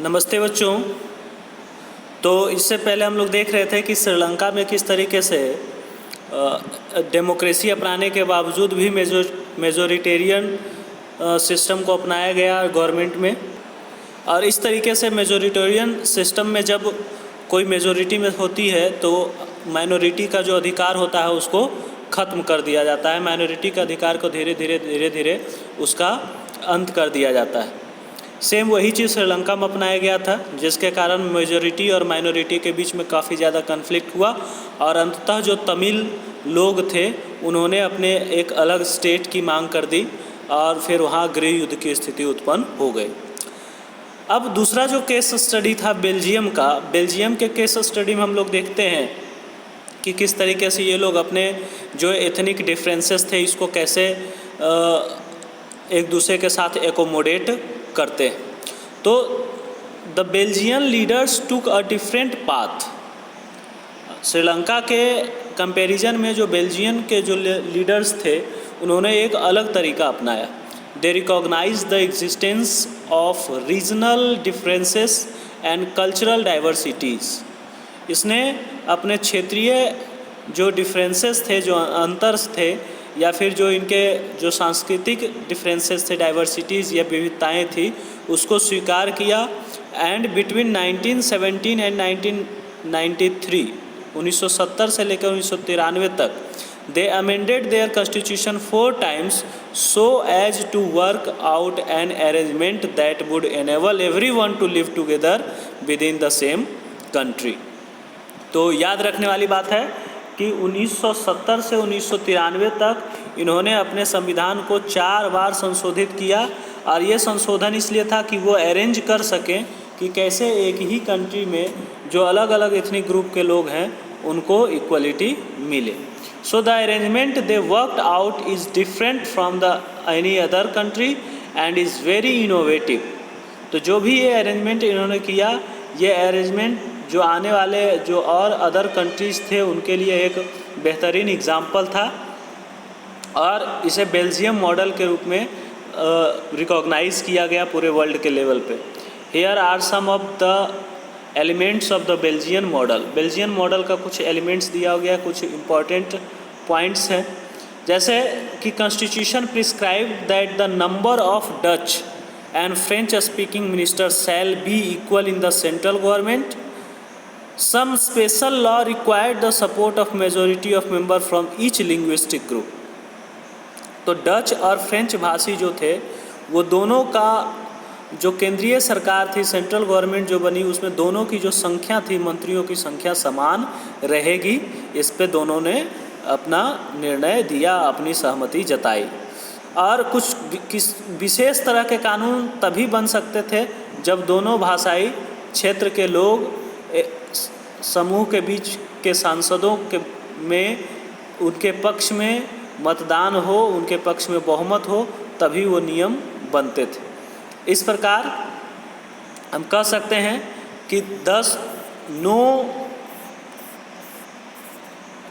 नमस्ते बच्चों। तो इससे पहले हम लोग देख रहे थे कि श्रीलंका में किस तरीके से डेमोक्रेसी अपनाने के बावजूद भी मेजोरिटेरियन सिस्टम को अपनाया गया गवर्नमेंट में। और इस तरीके से मेजोरिटेरियन सिस्टम में जब कोई मेजोरिटी में होती है तो माइनॉरिटी का जो अधिकार होता है उसको ख़त्म कर दिया जाता है। माइनॉरिटी के अधिकार को धीरे धीरे उसका अंत कर दिया जाता है। सेम वही चीज़ श्रीलंका में अपनाया गया था, जिसके कारण मेजॉरिटी और माइनॉरिटी के बीच में काफ़ी ज़्यादा कन्फ्लिक्ट हुआ और अंततः जो तमिल लोग थे उन्होंने अपने एक अलग स्टेट की मांग कर दी और फिर वहाँ गृह युद्ध की स्थिति उत्पन्न हो गई। अब दूसरा जो केस स्टडी था बेल्जियम का, बेल्जियम के केस स्टडी में हम लोग देखते हैं कि किस तरीके से ये लोग अपने जो एथनिक डिफरेंसेस थे इसको कैसे एक दूसरे के साथ एकोमोडेट करते हैं। तो the Belgian leaders took a different path. Sri Lanka के कंपैरिजन में जो बेल्जियन के जो लीडर्स थे उन्होंने एक अलग तरीका अपनाया। They recognize the existence of regional differences and cultural diversities. इसने अपने क्षेत्रीय जो डिफरेंसेस थे, जो अंतर थे या फिर जो इनके जो सांस्कृतिक डिफरेंसेस थे, डाइवर्सिटीज़ या विविधताएँ थी, उसको स्वीकार किया। एंड बिटवीन 1917 एंड 1993 1970 से लेकर 1993 तक they amended their constitution 4 times so as to work out an arrangement that would enable everyone to live together within the same country। तो याद रखने वाली बात है कि 1970 से 1993 तक इन्होंने अपने संविधान को 4 बार संशोधित किया और ये संशोधन इसलिए था कि वो अरेंज कर सकें कि कैसे एक ही कंट्री में जो अलग अलग एथनिक ग्रुप के लोग हैं उनको इक्वलिटी मिले। So the arrangement they worked out is different from the any other country and is very innovative. तो जो भी ये अरेंजमेंट इन्होंने किया, ये अरेंजमेंट जो आने वाले जो और अदर कंट्रीज़ थे उनके लिए एक बेहतरीन एग्जाम्पल था और इसे बेल्जियम मॉडल के रूप में रिकॉग्नाइज़ किया गया पूरे वर्ल्ड के लेवल पे। Here are some of the elements of the Belgian model. Belgian model का कुछ एलिमेंट्स दिया गया, कुछ इम्पॉर्टेंट पॉइंट्स हैं, जैसे कि constitution prescribe that the number of Dutch and French speaking ministers shall be equal in the central government. Some special law required the support of majority of member from each linguistic group। तो Dutch और French भाषी जो थे वो दोनों का जो केंद्रीय सरकार थी, सेंट्रल गवर्नमेंट जो बनी, उसमें दोनों की जो संख्या थी, मंत्रियों की संख्या समान रहेगी। इस पे दोनों ने अपना निर्णय दिया, अपनी सहमति जताई। और कुछ विशेष तरह के कानून तभी बन सकते थे जब दोनों भाषाई क्षेत्र के लोग समूह के बीच के सांसदों के में उनके पक्ष में मतदान हो, उनके पक्ष में बहुमत हो, तभी वो नियम बनते थे। इस प्रकार हम कह सकते हैं कि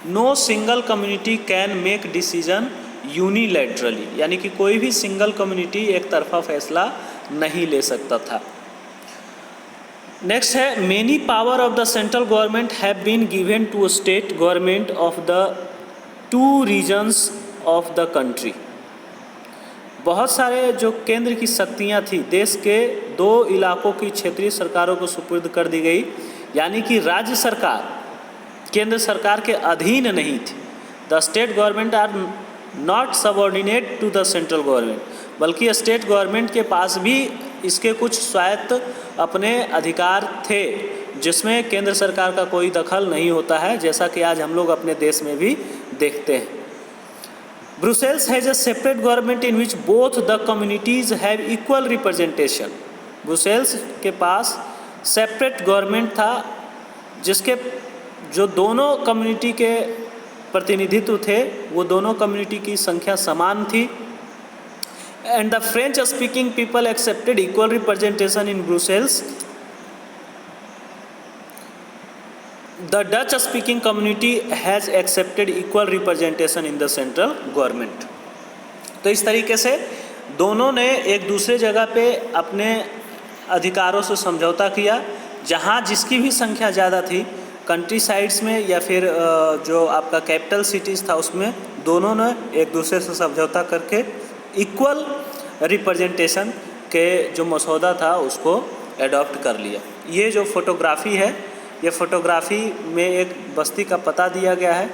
no single community can make decision unilaterally, यानी कि कोई भी सिंगल कम्युनिटी एक तरफा फैसला नहीं ले सकता था। नेक्स्ट है many power of the central government have been given to state government of the 2 regions of the country. बहुत सारे जो केंद्र की शक्तियां थी देश के 2 इलाकों की क्षेत्रीय सरकारों को सुपुर्द कर दी गई, यानी कि राज्य सरकार केंद्र सरकार के अधीन नहीं थी। The state government are not subordinate to the central government, बल्कि स्टेट गवर्नमेंट के पास भी इसके कुछ स्वायत्त अपने अधिकार थे जिसमें केंद्र सरकार का कोई दखल नहीं होता है, जैसा कि आज हम लोग अपने देश में भी देखते हैं। Brussels has a separate government in which both the communities have equal representation. Brussels के पास सेपरेट गवर्नमेंट था जिसके जो दोनों कम्युनिटी के प्रतिनिधित्व थे वो दोनों कम्युनिटी की संख्या समान थी। And the French speaking people accepted equal representation in Brussels. The Dutch speaking community has accepted equal representation in the central government। तो इस तरीके से दोनों ने एक दूसरे जगह पे अपने अधिकारों से समझौता किया। जहाँ जिसकी भी संख्या ज़्यादा थी, कंट्री साइड्स में या फिर जो आपका कैपिटल सिटीज़ था, उसमें दोनों ने एक दूसरे से समझौता करके इक्वल रिप्रेजेंटेशन के जो मसौदा था उसको एडॉप्ट कर लिया। ये जो फोटोग्राफी है, ये फोटोग्राफी में एक बस्ती का पता दिया गया है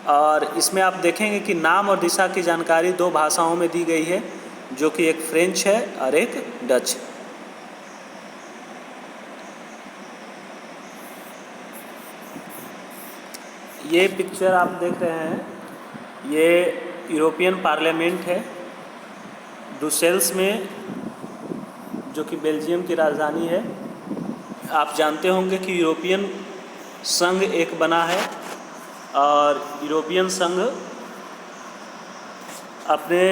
और इसमें आप देखेंगे कि नाम और दिशा की जानकारी 2 भाषाओं में दी गई है, जो कि एक फ्रेंच है और एक डच। ये पिक्चर आप देख रहे हैं, ये यूरोपियन पार्लियामेंट है ब्रुसेल्स में, जो कि बेल्जियम की राजधानी है। आप जानते होंगे कि यूरोपियन संघ एक बना है और यूरोपियन संघ अपने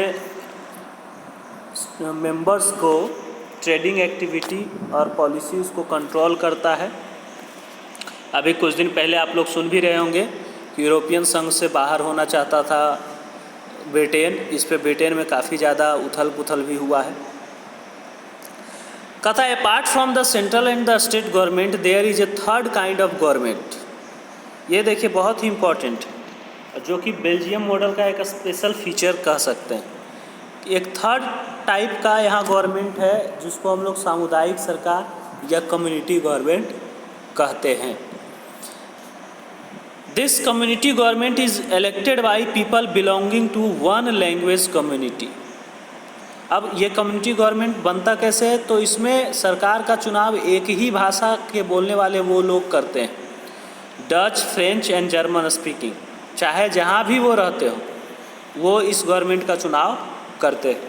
मेंबर्स को ट्रेडिंग एक्टिविटी और पॉलिसीज़ को कंट्रोल करता है। अभी कुछ दिन पहले आप लोग सुन भी रहे होंगे कि यूरोपियन संघ से बाहर होना चाहता था ब्रिटेन। इस पे ब्रिटेन में काफ़ी ज़्यादा उथल पुथल भी हुआ है। कहता है apart from the central and the state government there is a third kind of government. ये देखिए बहुत ही इम्पोर्टेंट है, जो कि बेल्जियम मॉडल का एक स्पेशल फीचर कह सकते हैं। एक थर्ड टाइप का यहाँ गवर्नमेंट है जिसको हम लोग सामुदायिक सरकार या कम्युनिटी गवर्नमेंट कहते हैं। This community government is elected by people belonging to one language community. अब ये कम्युनिटी गवर्नमेंट बनता कैसे है, तो इसमें सरकार का चुनाव एक ही भाषा के बोलने वाले वो लोग करते हैं, Dutch, French and German speaking, चाहे जहाँ भी वो रहते हो, वो इस गवर्नमेंट का चुनाव करते हैं।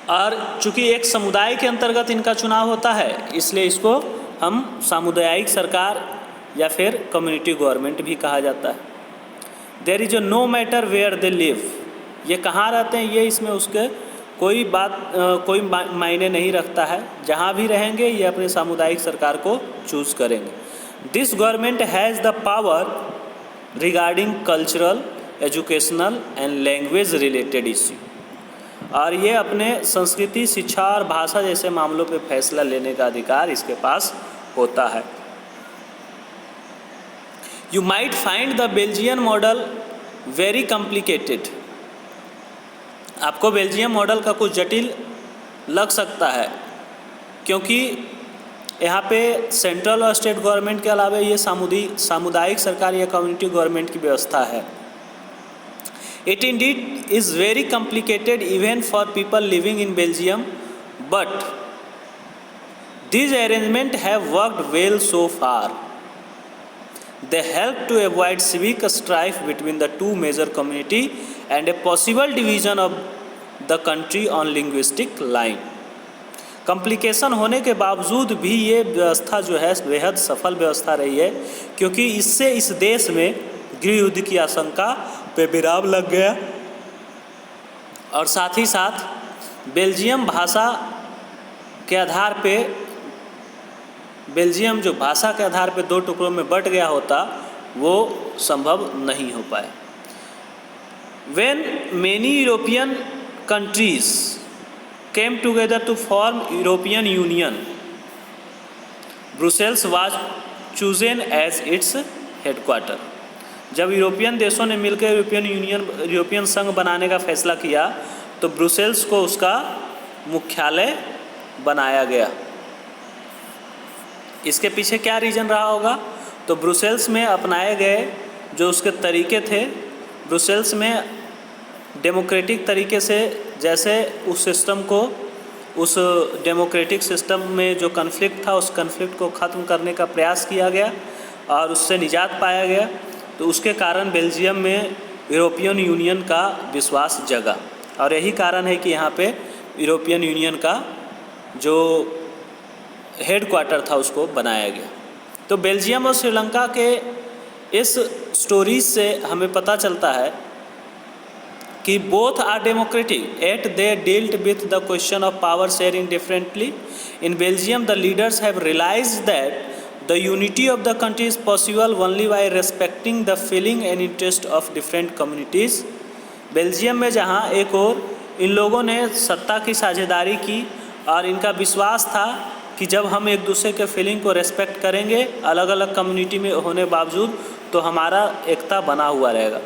और चूँकि एक समुदाय के अंतर्गत इनका चुनाव होता है, इसलिए इसको हम सामुदायिक सरकार या फिर कम्युनिटी गवर्नमेंट भी कहा जाता है। There is no matter where they live. ये कहाँ रहते हैं, ये इसमें उसके कोई मायने नहीं रखता है। जहाँ भी रहेंगे ये अपने सामुदायिक सरकार को चूज़ करेंगे। This government has the power regarding cultural, educational and language related issue. और ये अपने संस्कृति, शिक्षा और भाषा जैसे मामलों पे फैसला लेने का अधिकार इसके पास होता है। You might find the Belgian model very complicated. आपको बेल्जियम मॉडल का कुछ जटिल लग सकता है, क्योंकि यहाँ पे सेंट्रल और स्टेट गवर्नमेंट के अलावा ये सामुदायिक सरकार या कम्युनिटी गवर्नमेंट की व्यवस्था है। It indeed is very complicated even for people living in Belgium, but these arrangements have worked well so far. They help to avoid civic strife between the two major communities and a possible division of the country on linguistic line. Complication होने के बावजूद भी ये व्यवस्था जो है बेहद सफल व्यवस्था रही है, क्योंकि इससे इस देश में गृह युद्ध की आशंका पे विराम लग गया और साथ ही साथ बेल्जियम भाषा के आधार पे बेल्जियम जो भाषा के आधार पे 2 टुकड़ों में बट गया होता, वो संभव नहीं हो पाया। When many European countries came together to form European Union, Brussels was chosen as its headquarter. जब यूरोपियन देशों ने मिलकर यूरोपियन संघ बनाने का फैसला किया, तो ब्रुसेल्स को उसका मुख्यालय बनाया गया। इसके पीछे क्या रीज़न रहा होगा, तो ब्रुसेल्स में अपनाए गए जो उसके तरीके थे, ब्रुसेल्स में डेमोक्रेटिक तरीके से, जैसे उस सिस्टम को, उस डेमोक्रेटिक सिस्टम में जो कन्फ्लिक्ट था, उस कन्फ्लिक्ट को ख़त्म करने का प्रयास किया गया और उससे निजात पाया गया। तो उसके कारण बेल्जियम में यूरोपियन यूनियन का विश्वास जगा और यही कारण है कि यहाँ पे यूरोपियन यूनियन का जो हेडक्वार्टर था उसको बनाया गया। तो बेल्जियम और श्रीलंका के इस स्टोरीज से हमें पता चलता है कि both are democratic yet they dealt with the question of power sharing differently. In Belgium the leaders have realised that the unity of the country is possible only by respecting the feeling and interest of different communities. Belgium में जहाँ एक और इन लोगों ने सत्ता की साझेदारी की और इनका विश्वास था कि जब हम एक दूसरे के फीलिंग को रेस्पेक्ट करेंगे अलग अलग कम्युनिटी में होने बावजूद, तो हमारा एकता बना हुआ रहेगा।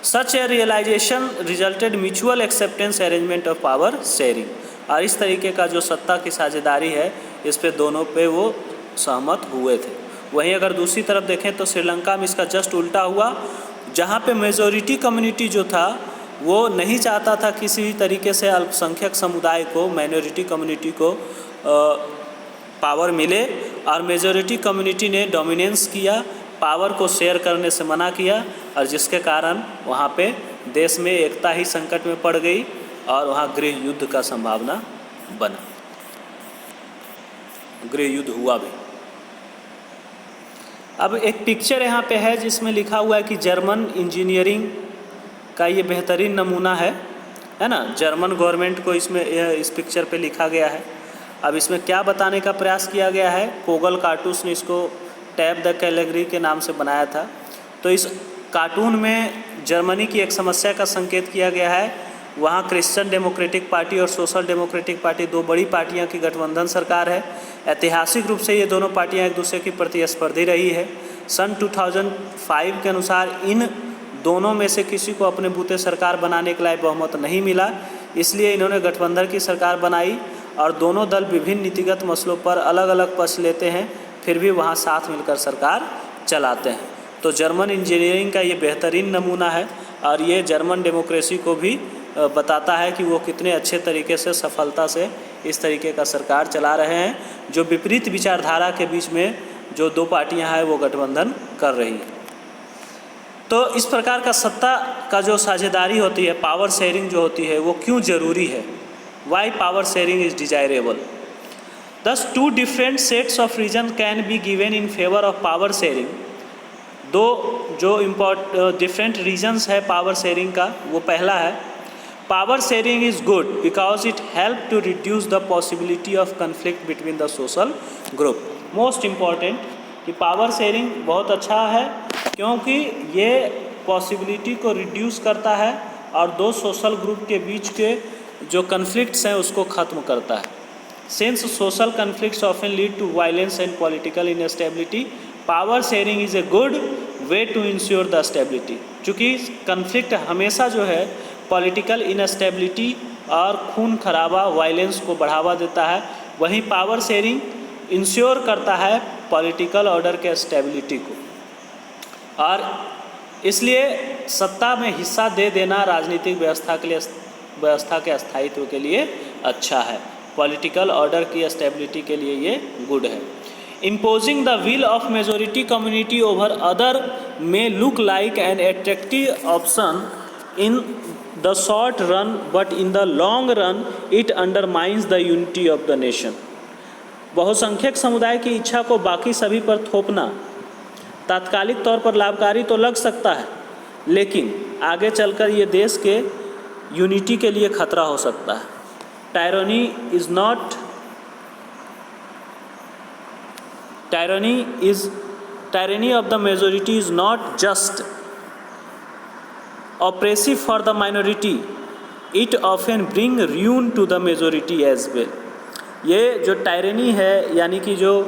Such a realization resulted mutual acceptance arrangement of power sharing. और इस तरीके का जो सत्ता की साझेदारी है, इस पे दोनों पे वो सहमत हुए थे। वहीं अगर दूसरी तरफ देखें तो श्रीलंका में इसका जस्ट उल्टा हुआ, जहाँ पे मेजॉरिटी कम्युनिटी जो था वो नहीं चाहता था किसी भी तरीके से अल्पसंख्यक समुदाय को, माइनॉरिटी कम्युनिटी को पावर मिले, और मेजॉरिटी कम्युनिटी ने डोमिनेंस किया, पावर को शेयर करने से मना किया, और जिसके कारण वहाँ पे देश में एकता ही संकट में पड़ गई और वहाँ गृह युद्ध का संभावना बना। गृह युद्ध हुआ भी। अब एक पिक्चर यहाँ पे है जिसमें लिखा हुआ है कि जर्मन इंजीनियरिंग का ये बेहतरीन नमूना है ना। जर्मन गवर्नमेंट को इसमें इस पिक्चर पे लिखा गया है। अब इसमें क्या बताने का प्रयास किया गया है, कोगल कार्टूस ने इसको टैब द कैलेगरी के नाम से बनाया था। तो इस कार्टून में जर्मनी की एक समस्या का संकेत किया गया है। वहाँ क्रिश्चियन डेमोक्रेटिक पार्टी और सोशल डेमोक्रेटिक पार्टी, दो बड़ी पार्टियां की गठबंधन सरकार है। ऐतिहासिक रूप से ये दोनों पार्टियां एक दूसरे की प्रतिस्पर्धी रही है। सन 2005 के अनुसार इन दोनों में से किसी को अपने बूते सरकार बनाने के लिए बहुमत नहीं मिला, इसलिए इन्होंने गठबंधन की सरकार बनाई और दोनों दल विभिन्न नीतिगत मसलों पर अलग अलग पक्ष लेते हैं, फिर भी वहाँ साथ मिलकर सरकार चलाते हैं। तो जर्मन इंजीनियरिंग का ये बेहतरीन नमूना है और ये जर्मन डेमोक्रेसी को भी बताता है कि वो कितने अच्छे तरीके से सफलता से इस तरीके का सरकार चला रहे हैं, जो विपरीत विचारधारा के बीच में जो दो पार्टियां हैं वो गठबंधन कर रही हैं। तो इस प्रकार का सत्ता का जो साझेदारी होती है, पावर शेयरिंग जो होती है, वो क्यों ज़रूरी है? Why power sharing is desirable? Thus two different sets of reason can be given in favour of power sharing. दो जो डिफरेंट रीजन्स है पावर शेयरिंग का, वो पहला है power sharing is good because it help to reduce the possibility of conflict between the social group. Most important कि power sharing बहुत अच्छा है क्योंकि ये पॉसिबिलिटी को रिड्यूस करता है और दो सोशल ग्रुप के बीच के जो कन्फ्लिक्ट्स हैं उसको ख़त्म करता है। Since social conflicts often lead to violence and political instability, power sharing is a good way to ensure the stability. चूँकि कन्फ्लिक्ट हमेशा जो है पॉलिटिकल इनस्टेबिलिटी और खून खराबा, वायलेंस को बढ़ावा देता है, वहीं पावर शेयरिंग इंश्योर करता है पॉलिटिकल ऑर्डर के स्टेबिलिटी को। और इसलिए सत्ता में हिस्सा दे देना राजनीतिक व्यवस्था के स्थायित्व के लिए अच्छा है, पॉलिटिकल ऑर्डर की स्टेबिलिटी के लिए ये गुड है। Imposing the will of majority community over other may look like an attractive option in the short run, but in the long run it undermines the unity of the nation. बहुसंख्यक समुदाय की इच्छा को बाकी सभी पर थोपना तात्कालिक तौर पर लाभकारी तो लग सकता है, लेकिन आगे चलकर ये देश के यूनिटी के लिए खतरा हो सकता है। Tyranny of the majority is not just oppressive for the minority, it often bring ruin to the majority as well. ये जो टायरनी है यानी कि जो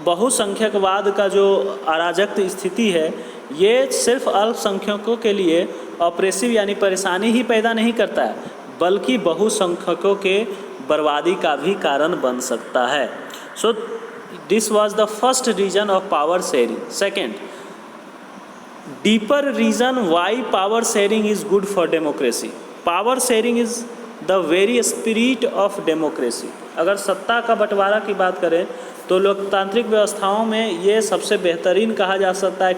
बहुसंख्यकवाद का जो अराजक स्थिति है, ये सिर्फ अल्पसंख्यकों के लिए ऑपरेसिव यानी परेशानी ही पैदा नहीं करता है, बल्कि बहुसंख्यकों के बर्बादी का भी कारण बन सकता है। So this was the first reason of power sharing. Second, deeper reason why power sharing is good for democracy. Power sharing is the very spirit of democracy. अगर सत्ता का बंटवारा की बात करें तो लोकतांत्रिक व्यवस्थाओं में ये सबसे बेहतरीन कहा जा सकता है।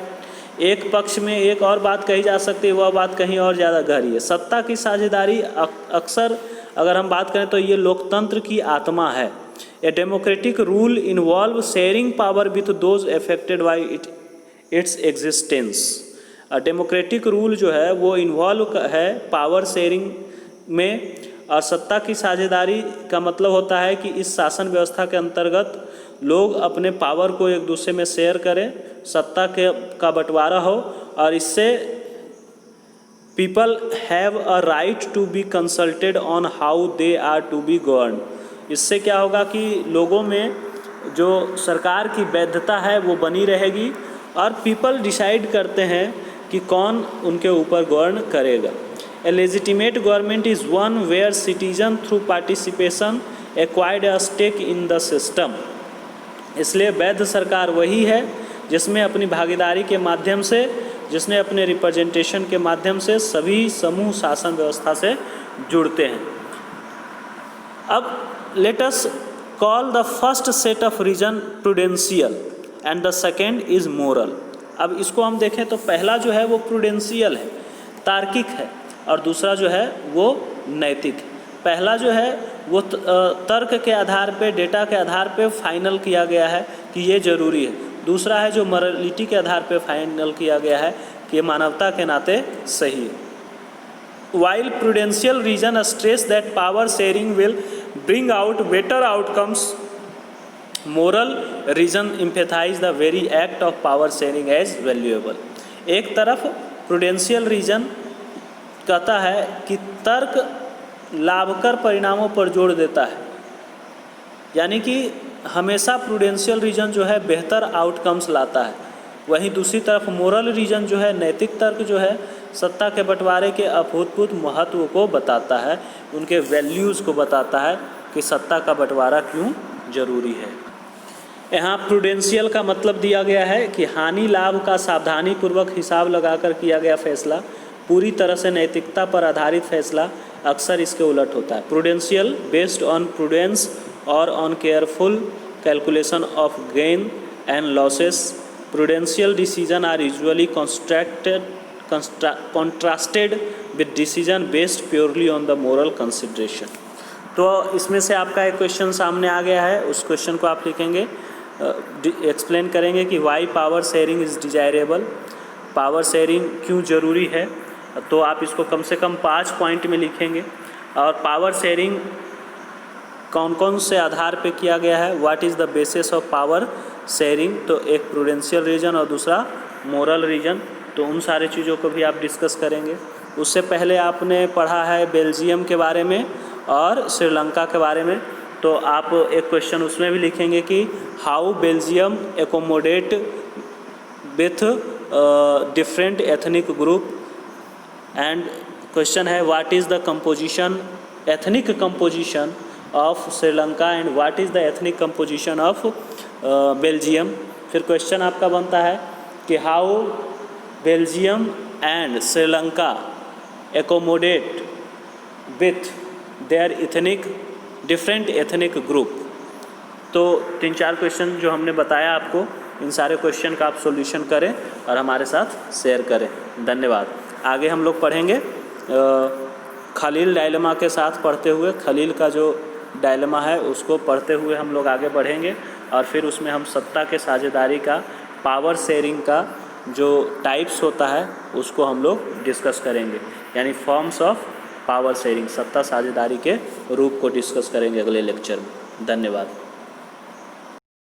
एक पक्ष में एक और बात कही जा सकती है, वह बात कहीं और ज़्यादा गहरी है। सत्ता की साझेदारी अक्सर अगर हम बात करें तो ये लोकतंत्र की आत्मा है। A democratic rule involve sharing power with those affected by its existence. Democratic rule जो है वो इन्वॉल्व है पावर शेयरिंग में, और सत्ता की साझेदारी का मतलब होता है कि इस शासन व्यवस्था के अंतर्गत लोग अपने पावर को एक दूसरे में शेयर करें, सत्ता का बंटवारा हो और इससे people have a right to be consulted on how they are to be govern. इससे क्या होगा कि लोगों में जो सरकार की वैधता है वो बनी रहेगी और पीपल डिसाइड करते हैं कि कौन उनके ऊपर गवर्न करेगा। A legitimate government is one where citizen through participation acquired a stake in the system. इसलिए वैध सरकार वही है जिसमें अपनी भागीदारी के माध्यम से, जिसने अपने रिप्रेजेंटेशन के माध्यम से सभी समूह शासन व्यवस्था से जुड़ते हैं। अब let us call the first set of reason prudential and the second is moral. अब इसको हम देखें तो पहला जो है वो प्रूडेंशियल है, तार्किक है, और दूसरा जो है वो नैतिक है। पहला जो है वो तर्क के आधार पे, डेटा के आधार पे फाइनल किया गया है कि ये ज़रूरी है। दूसरा है जो मॉरलिटी के आधार पे फाइनल किया गया है कि ये मानवता के नाते सही है। While prudential reason stress that power sharing will bring out better outcomes, moral reason emphasize the very act of power sharing as valuable। एक तरफ प्रूडेंशियल रीजन कहता है कि तर्क लाभकर परिणामों पर जोर देता है, यानी कि हमेशा प्रूडेंशियल रीजन जो है बेहतर आउटकम्स लाता है। वहीं दूसरी तरफ मोरल रीजन जो है, नैतिक तर्क जो है, सत्ता के बंटवारे के अभूतपूर्व महत्व को बताता है, उनके वैल्यूज़ को बताता है कि सत्ता का बंटवारा क्यों जरूरी है। यहाँ प्रूडेंशियल का मतलब दिया गया है कि हानि लाभ का सावधानीपूर्वक हिसाब लगाकर किया गया फैसला, पूरी तरह से नैतिकता पर आधारित फैसला अक्सर इसके उलट होता है। प्रूडेंशियल बेस्ड ऑन प्रूडेंस और on careful calculation of gain and losses. Prudential decision are usually contrasted with decision based purely on the moral consideration। तो इसमें से आपका एक क्वेश्चन सामने आ गया है, उस क्वेश्चन को आप लिखेंगे, एक्सप्लेन करेंगे कि why power sharing is desirable, power sharing क्यों ज़रूरी है। तो आप इसको कम से कम 5 पॉइंट में लिखेंगे। और पावर शेयरिंग कौन कौन से आधार पे किया गया है, what is the basis of power sharing. तो एक प्रूडेंशियल रीजन और दूसरा मोरल रीजन, तो उन सारे चीज़ों को भी आप डिस्कस करेंगे। उससे पहले आपने पढ़ा है बेल्जियम के बारे में और श्रीलंका के बारे में, तो आप एक क्वेश्चन उसमें भी लिखेंगे कि how Belgium accommodate with different ethnic group. And question है what is the composition, ethnic composition of Sri Lanka and what is the ethnic composition of Belgium. फिर क्वेश्चन आपका बनता है कि how Belgium and Sri Lanka accommodate with their ethnic different ethnic group. तो 3-4 question जो हमने बताया आपको, इन सारे क्वेश्चन का आप सॉल्यूशन करें और हमारे साथ शेयर करें। धन्यवाद। आगे हम लोग पढ़ेंगे खलील डायलेमा के साथ पढ़ते हुए, खलील का जो डायलेमा है उसको पढ़ते हुए हम लोग आगे बढ़ेंगे और फिर उसमें हम सत्ता के साझेदारी का, पावर शेयरिंग का जो टाइप्स होता है उसको हम लोग डिस्कस करेंगे, यानी फॉर्म्स ऑफ पावर शेयरिंग, सत्ता साझेदारी के रूप को डिस्कस करेंगे अगले लेक्चर में। धन्यवाद।